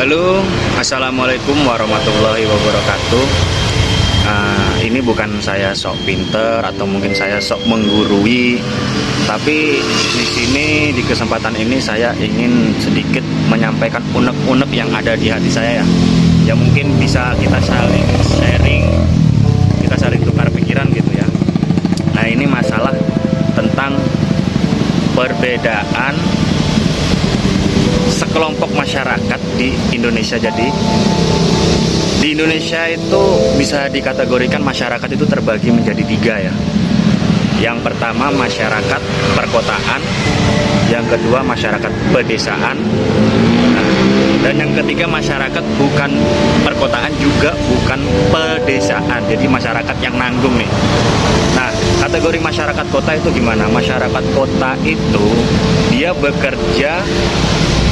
Halo, assalamualaikum warahmatullahi wabarakatuh. Ini bukan saya sok pinter atau mungkin saya sok menggurui, tapi di sini di kesempatan ini saya ingin sedikit menyampaikan unek-unek yang ada di hati saya ya. Ya mungkin bisa kita saling sharing, kita saling tukar pikiran gitu ya. Nah ini masalah tentang perbedaan sekelompok masyarakat di Indonesia. Jadi di Indonesia itu bisa dikategorikan masyarakat itu terbagi menjadi tiga ya. Yang pertama masyarakat perkotaan, yang kedua masyarakat pedesaan, dan yang ketiga masyarakat bukan perkotaan juga bukan pedesaan. Jadi masyarakat yang nanggung nih. Nah, kategori masyarakat kota itu gimana? Masyarakat kota itu dia bekerja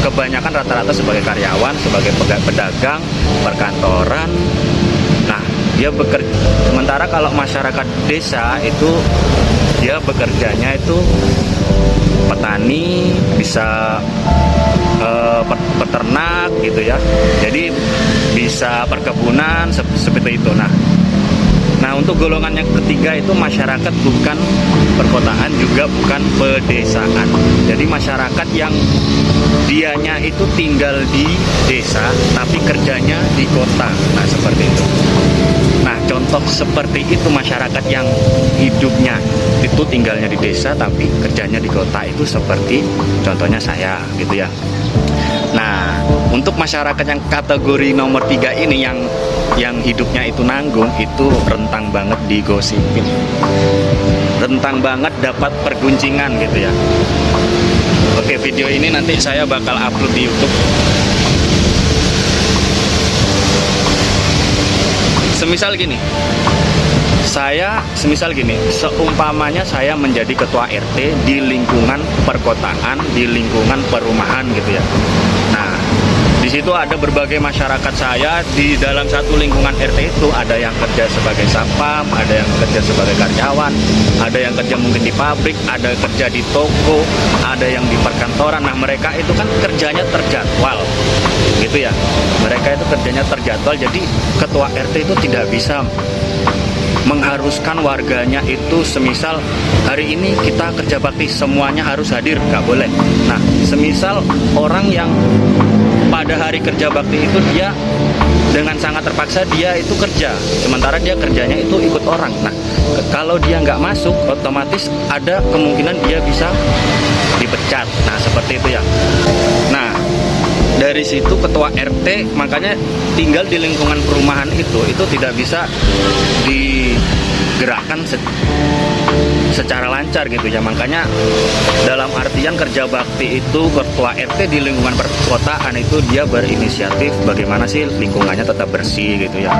kebanyakan rata-rata sebagai karyawan, sebagai pedagang, perkantoran. Nah, dia bekerja. Sementara kalau masyarakat desa itu dia bekerjanya itu petani, bisa peternak gitu ya. Jadi bisa perkebunan seperti itu. Nah, untuk golongan yang ketiga itu masyarakat bukan perkotaan juga bukan pedesaan. Jadi masyarakat yang dianya itu tinggal di desa tapi kerjanya di kota. Nah, seperti itu. Nah, contoh seperti itu masyarakat yang hidupnya itu tinggalnya di desa tapi kerjanya di kota itu seperti contohnya saya gitu ya. Nah, untuk masyarakat yang kategori nomor 3 ini yang hidupnya itu nanggung, itu rentang banget digosipin, rentang banget dapat perguncingan gitu ya. Oke, video ini nanti saya bakal upload di YouTube. Semisal gini, seumpamanya saya menjadi ketua RT di lingkungan perkotaan, di lingkungan perumahan gitu ya. Nah, di situ ada berbagai masyarakat saya di dalam satu lingkungan RT itu, ada yang kerja sebagai satpam, ada yang kerja sebagai karyawan, ada yang kerja mungkin di pabrik, ada kerja di toko, ada yang di perkantoran. Nah, mereka itu kan kerjanya terjadwal gitu ya. Mereka itu kerjanya terjadwal, jadi ketua RT itu tidak bisa mengharuskan warganya itu semisal hari ini kita kerja bakti semuanya harus hadir, nggak boleh. Nah, semisal orang yang pada hari kerja bakti itu dia dengan sangat terpaksa dia itu kerja, sementara dia kerjanya itu ikut orang. Nah, kalau dia nggak masuk otomatis ada kemungkinan dia bisa dipecat. Nah, seperti itu ya. Nah, dari situ ketua RT makanya tinggal di lingkungan perumahan itu tidak bisa digerakkan secara lancar gitu ya. Makanya dalam artian kerja bakti itu ketua RT di lingkungan perkotaan itu dia berinisiatif bagaimana sih lingkungannya tetap bersih gitu ya.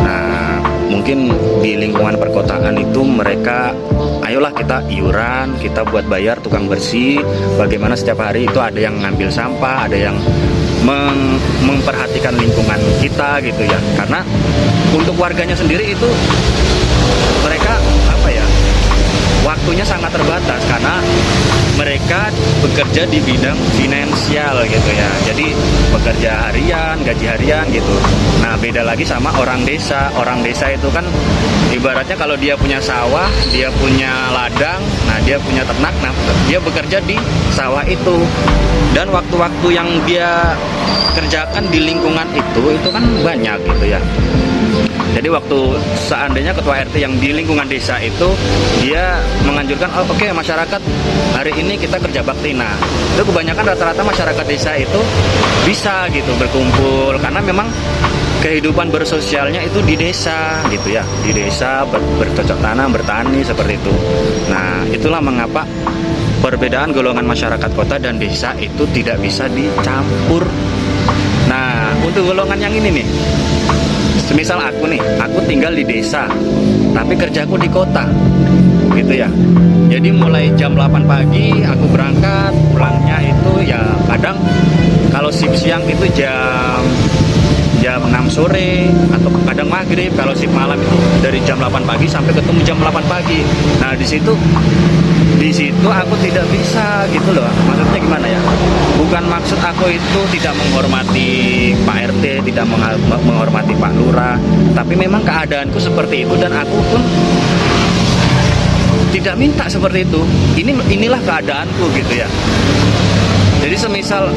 Nah, mungkin di lingkungan perkotaan itu mereka ayolah kita iuran, kita buat bayar tukang bersih, bagaimana setiap hari itu ada yang ngambil sampah, ada yang memperhatikan lingkungan kita gitu ya. Karena untuk warganya sendiri itu mereka waktunya sangat terbatas karena mereka bekerja di bidang finansial gitu ya. Jadi bekerja harian, gaji harian gitu. Nah, beda lagi sama orang desa. Orang desa itu kan ibaratnya kalau dia punya sawah, dia punya ladang, nah dia punya ternak, nah dia bekerja di sawah itu. Dan waktu-waktu yang dia kerjakan di lingkungan itu kan banyak gitu ya. Jadi waktu seandainya ketua RT yang di lingkungan desa itu dia menganjurkan, oke, masyarakat hari ini kita kerja bakti. Nah, itu kebanyakan rata-rata masyarakat desa itu bisa gitu berkumpul karena memang kehidupan bersosialnya itu di desa gitu ya. Di desa bercocok tanam, bertani seperti itu. Nah, itulah mengapa perbedaan golongan masyarakat kota dan desa itu tidak bisa dicampur. Nah, untuk golongan yang ini nih, semisal aku tinggal di desa tapi kerjaku di kota gitu ya. Jadi mulai jam 8 pagi aku berangkat, pulangnya itu ya kadang kalau shift siang itu jam 6 sore atau kadang maghrib. Kalau shift malam itu dari jam 8 pagi sampai ketemu jam 8 pagi. Nah, di situ aku tidak bisa gitu loh. Maksudnya gimana ya? Bukan maksud aku itu tidak menghormati Pak RT, tidak menghormati Pak Lurah, tapi memang keadaanku seperti itu dan aku pun tidak minta seperti itu. Inilah keadaanku gitu ya. Jadi semisal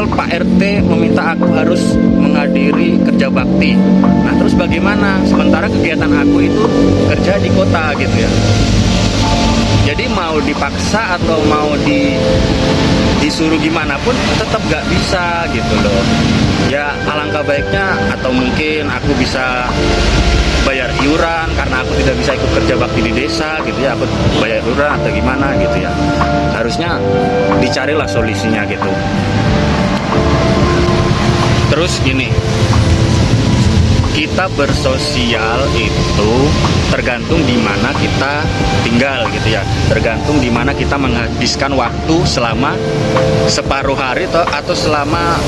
Pak RT meminta aku harus menghadiri kerja bakti. Nah, terus bagaimana? Sementara kegiatan aku itu kerja di kota gitu ya. Jadi mau dipaksa atau mau disuruh gimana pun tetap gak bisa gitu loh. Ya alangkah baiknya atau mungkin aku bisa bayar iuran karena aku tidak bisa ikut kerja bakti di desa gitu ya, aku bayar iuran atau gimana gitu ya. Harusnya dicarilah solusinya gitu. Terus gini, kita bersosial itu tergantung di mana kita tinggal gitu ya, tergantung di mana kita menghabiskan waktu selama separuh hari atau selama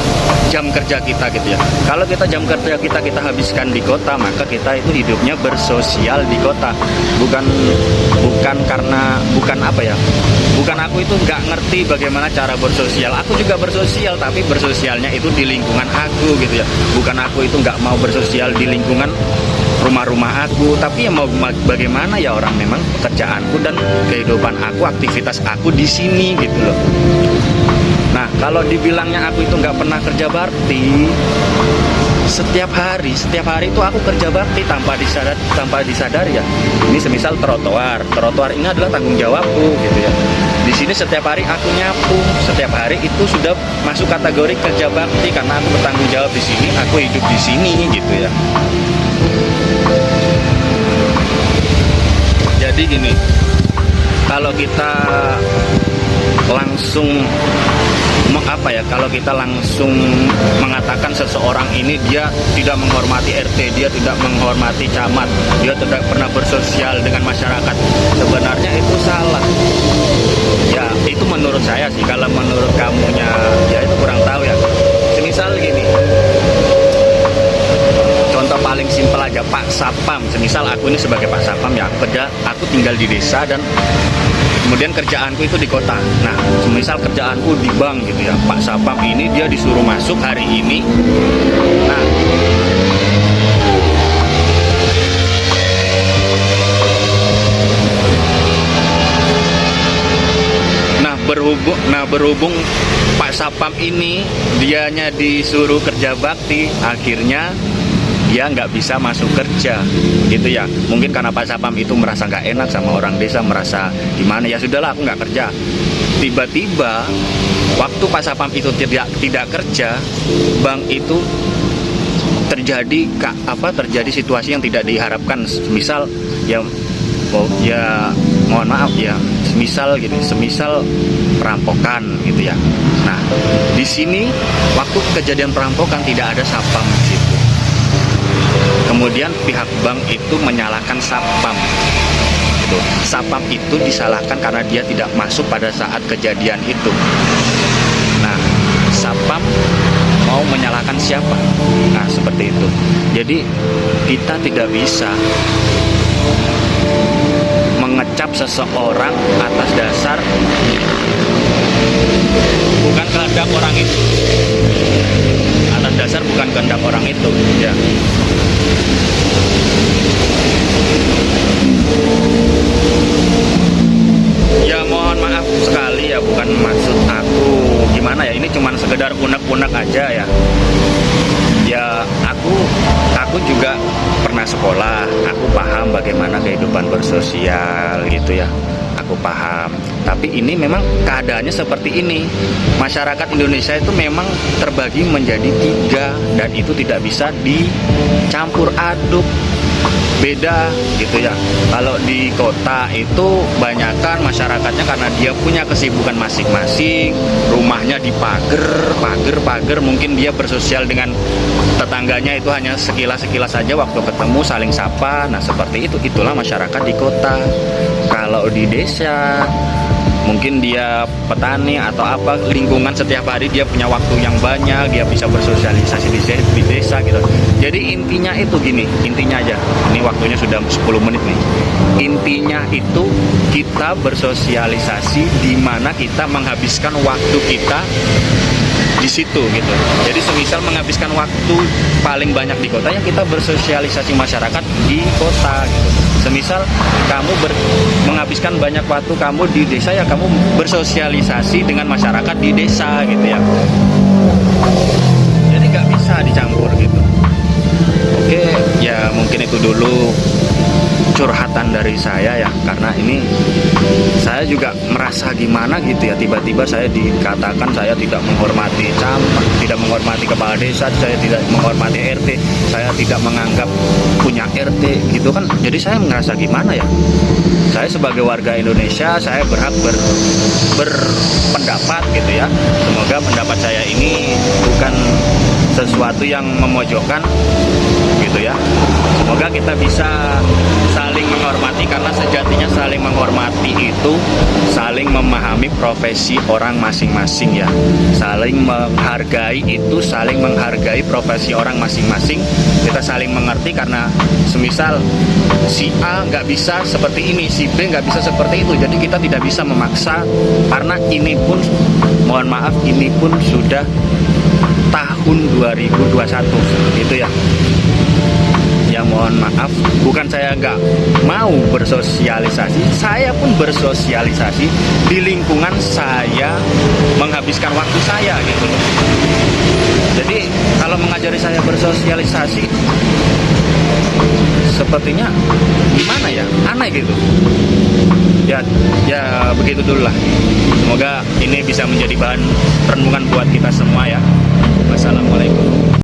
jam kerja kita gitu ya. Kalau kita jam kerja kita habiskan di kota, maka kita itu hidupnya bersosial di kota. Bukan aku itu nggak ngerti bagaimana cara bersosial. Aku juga bersosial, tapi bersosialnya itu di lingkungan aku gitu ya. Bukan aku itu nggak mau bersosial di lingkungan rumah-rumah aku, tapi ya mau bagaimana ya, orang memang pekerjaanku dan kehidupan aku, aktivitas aku di sini gitu loh. Nah, kalau dibilangnya aku itu nggak pernah kerja bakti, setiap hari itu aku kerja bakti tanpa disadari ya. Ini semisal trotoar ini adalah tanggung jawabku gitu ya. Di sini setiap hari aku nyapu, setiap hari itu sudah masuk kategori kerja bakti karena aku bertanggung jawab di sini, aku hidup di sini gitu ya. Jadi gini, kalau kita langsung kalau kita langsung mengatakan seseorang ini dia tidak menghormati RT, dia tidak menghormati camat, dia tidak pernah bersosial dengan masyarakat, sebenarnya itu salah. Ya itu menurut saya sih. Kalau menurut kamunya ya itu kurang tahu ya. Semisal gini, contoh paling simpel aja, Pak Sapam. Semisal aku ini sebagai Pak Sapam ya, aku tinggal di desa dan kemudian kerjaanku itu di kota. Nah, semisal kerjaanku di bank gitu ya, Pak Sapam ini dia disuruh masuk hari ini. Berhubung Pak Sapam ini dianya disuruh kerja bakti, akhirnya dia nggak bisa masuk kerja gitu ya. Mungkin karena Pak Sapam itu merasa nggak enak sama orang desa, merasa gimana ya, sudahlah aku nggak kerja. Tiba-tiba waktu Pak Sapam itu tidak kerja, bank itu terjadi situasi yang tidak diharapkan. Misal ya mohon maaf ya, semisal perampokan gitu ya. Nah, di sini waktu kejadian perampokan tidak ada Sapam di situ. Kemudian pihak bank itu menyalahkan Sapam. Gitu. Sapam itu disalahkan karena dia tidak masuk pada saat kejadian itu. Nah, Sapam mau menyalahkan siapa? Nah, seperti itu. Jadi kita tidak bisa mengecap seseorang atas dasar bukan kehendak orang itu. Atas dasar bukan kehendak orang itu, ya. Ya mohon maaf sekali ya, bukan maksud aku gimana ya, ini cuma sekedar unek-unek aja ya. Ya aku juga pernah sekolah, aku paham bagaimana kehidupan bersosial gitu ya. Aku paham, tapi ini memang keadaannya seperti ini. Masyarakat Indonesia itu memang terbagi menjadi 3 dan itu tidak bisa dicampur aduk, beda gitu ya. Kalau di kota itu banyakkan masyarakatnya karena dia punya kesibukan masing-masing, rumahnya dipager, mungkin dia bersosial dengan tetangganya itu hanya sekilas saja, waktu ketemu saling sapa. Nah seperti itu, itulah masyarakat di kota. Kalau di desa mungkin dia petani atau apa, lingkungan setiap hari dia punya waktu yang banyak, dia bisa bersosialisasi di desa gitu. Jadi intinya itu gini, intinya aja, ini waktunya sudah 10 menit nih. Intinya itu kita bersosialisasi di mana kita menghabiskan waktu kita di situ gitu. Jadi semisal menghabiskan waktu paling banyak di kota, ya kita bersosialisasi masyarakat di kota gitu. Semisal kamu menghabiskan banyak waktu kamu di desa, ya kamu bersosialisasi dengan masyarakat di desa gitu ya. Jadi nggak bisa dicampur gitu. Oke, ya mungkin itu dulu curhatan dari saya ya, karena ini saya juga merasa gimana gitu ya, tiba-tiba saya dikatakan saya tidak menghormati camat, tidak menghormati kepala desa, saya tidak menghormati RT, saya tidak menganggap punya RT gitu kan. Jadi saya merasa gimana ya, saya sebagai warga Indonesia saya berhak berpendapat gitu ya. Semoga pendapat saya ini bukan sesuatu yang memojokkan gitu ya. Semoga kita bisa saling menghormati, karena sejatinya saling menghormati itu saling memahami profesi orang masing-masing ya. Saling menghargai itu saling menghargai profesi orang masing-masing. Kita saling mengerti, karena semisal si A nggak bisa seperti ini, si B nggak bisa seperti itu, jadi kita tidak bisa memaksa, karena ini pun mohon maaf, ini pun sudah tahun 2021 gitu ya. Ya mohon maaf, bukan saya nggak mau bersosialisasi, saya pun bersosialisasi di lingkungan saya, menghabiskan waktu saya gitu. Jadi kalau mengajari saya bersosialisasi, sepertinya gimana ya, aneh gitu. Ya begitu dulu lah. Semoga ini bisa menjadi bahan renungan buat kita semua ya. Wassalamualaikum.